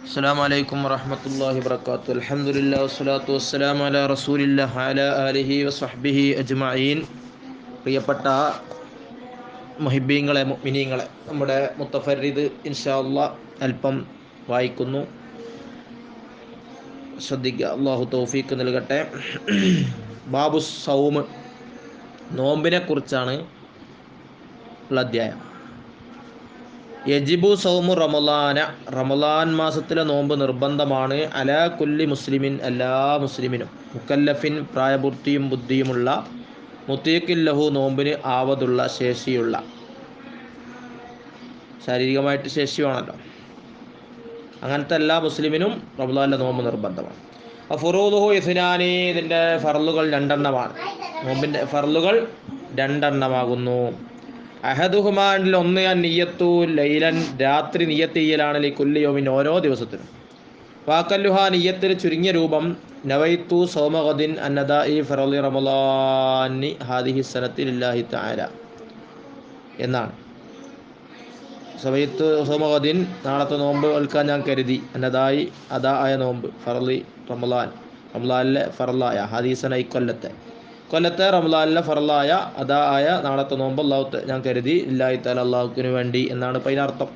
അസ്സലാമു അലൈക്കും വറഹ്മത്തുള്ളാഹി വബറകാതുഹു. അൽഹംദുലില്ലാഹി വസ്സലാത്തു വസ്സലാമു അലാ റസൂലില്ലാഹി വഅലാ ആലിഹി വസഹ്ബിഹി അജ്മഈൻ. പ്രിയപ്പെട്ട മുഹിബ്ബീങ്ങളെ, മുഅ്മിനീങ്ങളെ, നമ്മുടെ മുത്തഫർരിദ് ഇൻഷാ അല്ലാഹ് അല്പം വായിക്കുന്നു, ശ്രദ്ധിക്കുക. അല്ലാഹു തൗഫീഖ് നൽകട്ടെ. ബാബു സൗമ്, നോമ്പിനെ കുറിച്ചാണ് ഉള്ള അധ്യായം. യജിബു സൗമു റമളാന, റമളാൻ മാസത്തിലെ നോമ്പ് നിർബന്ധമാണ്. അലാ കുല്ലി മുസ്ലിമിൻ, എല്ലാ മുസ്ലിമിനും, മുക്കല്ലഫിൻ, പ്രായപൂർത്തിയും ബുദ്ധിയുമുള്ള, മുത്തീഖിൻ ലഹു, നോമ്പിന് ആവതുള്ള, ശേഷിയുള്ള, ശാരീരികമായിട്ട് ശേഷി വേണമല്ലോ, അങ്ങനത്തെ എല്ലാ മുസ്ലിമിനും റമളാനിലെ നോമ്പ് നിർബന്ധമാണ്. ഫുറൂദുഹു ഇസ്നാനി, ഇതിൻ്റെ ഫർളുകൾ രണ്ടെണ്ണമാണ്. നോമ്പിൻ്റെ ഫർളുകൾ രണ്ടെണ്ണമാകുന്നു. അഹദുഹുമാനിൽ ഒന്ന് നിയ്യത്തു ലൈലൻ, രാത്രി നിയ്യത്ത് ചെയ്യലാണ്, ലി കുല്ലി യൗമിൻ, ഓരോ ദിവസത്തിനും. വാക്കല്ലുഹ, നിയ്യത്തിന് ചുരുങ്ങിയ രൂപം, നവൈത്തു സൗമഗദിൻ അന്നദാഇ ഫറളി റമളാനി ഹാദിഹി സനത്തി ലില്ലാഹി തആല എന്നാണ്. സവൈത്തു സൗമഗദിൻ, നാളത്തെ നോമ്പ് എടുക്കാൻ ഞാൻ കരുതി, അന്നദായി, അദാ ആയ നോമ്പ്, ഫറളി റമളാൻ, റമളാനിലെ ഫറലായ, ഹാദിസന കൊല്ലത്തെ റമളാനിലെ ഫറലായ, അദാ ആയ നാളത്തെ നോമ്പ് അല്ലാഹു ഞാൻ കരുതി, ലില്ലാഹി തആല, അല്ലാഹുവിന് വേണ്ടി എന്നാണ് ഇപ്പോൾ അതിനർത്ഥം.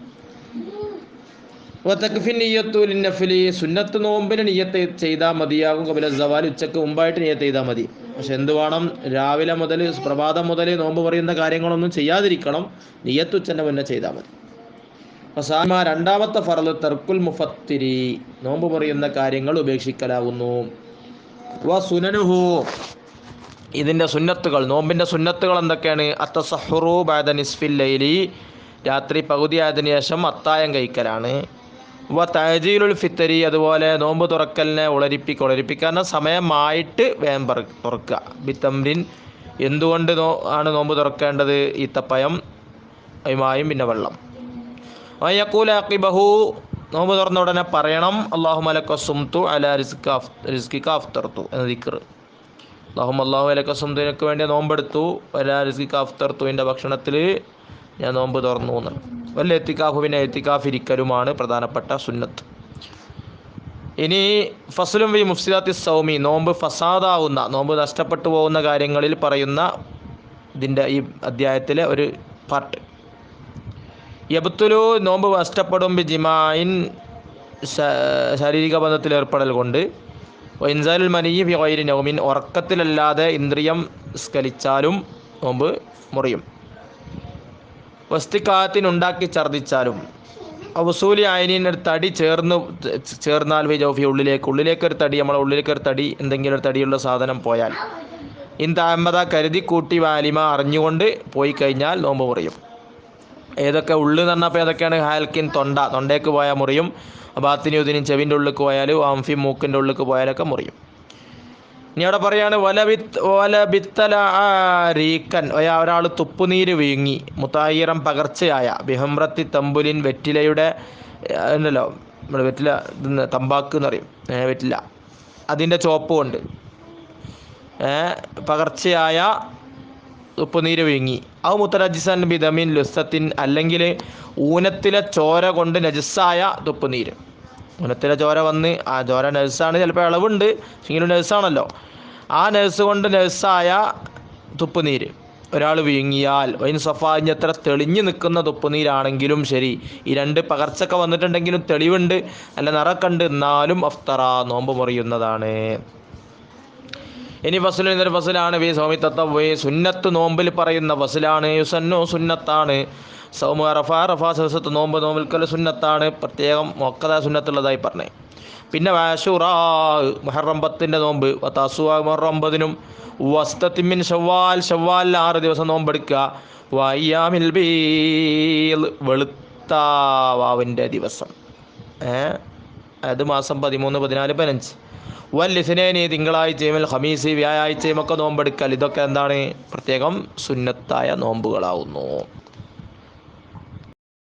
വതക്ഫി നിയ്യത്തു ലിന്നഫ്ലി, സുന്നത്ത് നോമ്പിന് നിയ്യത്ത് ചെയ്താൽ മതിയാകും. ഖബല സവാൽ, ഉച്ചക്ക് മുമ്പായിട്ട് നിയ്യത്ത് ചെയ്താൽ മതി. പക്ഷെ എന്ത് വേണം? രാവിലെ മുതൽ, പ്രഭാതം മുതൽ നോമ്പ് പറയുന്ന കാര്യങ്ങളൊന്നും ചെയ്യാതിരിക്കണം. നിയ്യത്ത് ഉച്ചൻ്റെ മുന്നേ ചെയ്താൽ മതി. ഫസാമ, രണ്ടാമത്തെ ഫറല് തർക്കുൽ മുഫത്തിരി, നോമ്പ് പറയുന്ന കാര്യങ്ങൾ ഉപേക്ഷിക്കലാകുന്നു. വ സുനനുഹു, ഇതിൻ്റെ സുന്നത്തുകൾ, നോമ്പിൻ്റെ സുന്നത്തുകൾ എന്തൊക്കെയാണ്? അത്തസഹുറു ബഅദ നിസ്ഫിൽ ലൈലി, രാത്രി പകുതിയായതിനു ശേഷം അത്തായം കഴിക്കലാണ്. വ തഅജീലുൽ ഫിത്തരി, അതുപോലെ നോമ്പ് തുറക്കലിനെ ഉളരിപ്പിക്കാൻ സമയമായിട്ട് വേഗം തുറക്കുക. ബിത്തംരിൻ, എന്തുകൊണ്ട് ആണ് നോമ്പ് തുറക്കേണ്ടത്? ഈത്തപ്പയം, അയിമായും പിന്നെ വെള്ളം. വയഖൂല അഖിബഹു, നോമ്പ് തുറന്ന ഉടനെ പറയണം, അല്ലാഹുമ്മ ലക സുംതു അലാ റിസ്കിക അഫ്തർതു എന്ന ദിക്ർ. അല്ലാഹു ലക സുംതു, എനിക്ക് വേണ്ടി നോമ്പെടുത്തു, അലാ റിസ്കിക അഫ്തർതു, എൻ്റെ ഭക്ഷണത്തിൽ ഞാൻ നോമ്പ് തുറന്നു എന്ന്. വല്ല എത്തിക്കാഫ്, പിന്നെ എത്തിക്കാഫ് ഇരിക്കലുമാണ് പ്രധാനപ്പെട്ട സുന്നത്ത്. ഇനി ഫസ്ലുൻ വി മുഫ്സിദാത്തി സൗമി, നോമ്പ് ഫസാദാവുന്ന, നോമ്പ് നഷ്ടപ്പെട്ടു പോകുന്ന കാര്യങ്ങളിൽ പറയുന്ന ഇതിൻ്റെ ഈ അധ്യായത്തിലെ ഒരു പാർട്ട്. യബ്തുലു, നോമ്പ് നഷ്ടപ്പെടും, ബി ജിമായിൻ, ശാരീരിക ബന്ധത്തിൽ ഏർപ്പെടൽ കൊണ്ട്. ഇൻസാലുൽ മനീ ഫി ഗൈരി നൗമിൻ, ഉറക്കത്തിലല്ലാതെ ഇന്ദ്രിയം സ്ഖലിച്ചാലും നോമ്പ് മുറിയും. വസ്തിക്കാത്തിൻ, ഉണ്ടാക്കി ഛർദ്ദിച്ചാലും. വസൂലി അയനിൻ, ഒരു തടി ചേർന്നാൽ, ഫി ജൗഫി, ഉള്ളിലേക്ക് ഒരു തടി, നമ്മളെ ഉള്ളിലേക്ക് ഒരു തടി, എന്തെങ്കിലും ഒരു തടിയുള്ള സാധനം പോയാൽ. ഇൻ തഅമ്മദ, കരുതി കൂട്ടി, വാലിമ, അറിഞ്ഞുകൊണ്ട് പോയി കഴിഞ്ഞാൽ നോമ്പ് മുറിയും. ഏതൊക്കെ ഉള്ളു എന്ന് പറഞ്ഞപ്പോൾ ഏതൊക്കെയാണ്? ഹാൽക്കിൻ, തൊണ്ടയ്ക്ക് പോയാൽ മുറിയും. ബാത്തിനി ഉദിനും, ചെവിൻ്റെ ഉള്ളിലേക്ക് പോയാൽ, ആംഫി, മൂക്കിൻ്റെ ഉള്ളിലേക്ക് പോയാലൊക്കെ മുറിയും. ഇനി അവിടെ പറയാണ്, റീക്കൻ, ഒരാൾ തുപ്പുനീര് വീങ്ങി, മുതായിറം, പകർച്ചയായ, ബിഹംറത്തി തമ്പുലിൻ, വെറ്റിലയുടെ ഉണ്ടല്ലോ, നമ്മൾ വെറ്റില തമ്പാക്ക് എന്ന് പറയും, വെറ്റില, അതിൻ്റെ ചോപ്പ് കൊണ്ട് പകർച്ചയായ തുപ്പുനീര് വീങ്ങി. ഔ മുത്തനജിസൻ ബിദമിൻ ലുസ്സത്തിൻ, അല്ലെങ്കിൽ ഊനത്തിലെ ചോര കൊണ്ട് നജസ്സായ തുപ്പുനീര്. ഊനത്തിലെ ചോര വന്ന്, ആ ചോര നജസ്സാണ്, ചിലപ്പോൾ ഇളവുണ്ട്, പക്ഷെങ്കിലും നജസ്സാണല്ലോ, ആ നജസ് കൊണ്ട് നജസ്സായ തുപ്പുനീര് ഒരാൾ വീങ്ങിയാൽ, വൈൻ സഫാ, എത്ര തെളിഞ്ഞു നിൽക്കുന്ന തുപ്പുനീരാണെങ്കിലും ശരി, ഈ രണ്ട് പകർച്ചൊക്കെ വന്നിട്ടുണ്ടെങ്കിലും തെളിവുണ്ട്, അല്ല നിറക്കണ്ട്, എന്നാലും അഫ്തറ, നോമ്പ് മുറിയുന്നതാണ്. ഇനി ഫസ്ലു, എന്നൊരു ഫസ്ലാണ്, വി സൗമി തത്തവ്വി, സുന്നത്ത് നോമ്പിൽ പറയുന്ന ഫസ്ലാണ്. യുസന്നു, സുന്നത്താണ്. സൗമു അറഫ, ദിവസത്ത് നോമ്പ് നോമ്പിൽക്കൽ സുന്നത്താണ്, പ്രത്യേകം മൊക്കത സുന്നത്തുള്ളതായി പറഞ്ഞേ. പിന്നെ ആശുറ, മുഹറം 10-ൻ്റെ നോമ്പ്, തസുഅ, മുഹറം 9-നും, വസ്തത്തിമിൻ ഷവ്വാൽ, 6 ദിവസം നോമ്പെടുക്കുക. വയ്യാമിൽ ബീൽ, വെളുത്ത വാവിൻ്റെ ദിവസം, അത് മാസം 13, 14, 15. വല്ലിസ്നൈനി, തിങ്കളാഴ്ചയും, ഖമീസ്, വ്യാഴാഴ്ചയും ഒക്കെ നോമ്പെടുക്കൽ. ഇതൊക്കെ എന്താണ്? പ്രത്യേകം സുന്നത്തായ നോമ്പുകളാവുന്നു.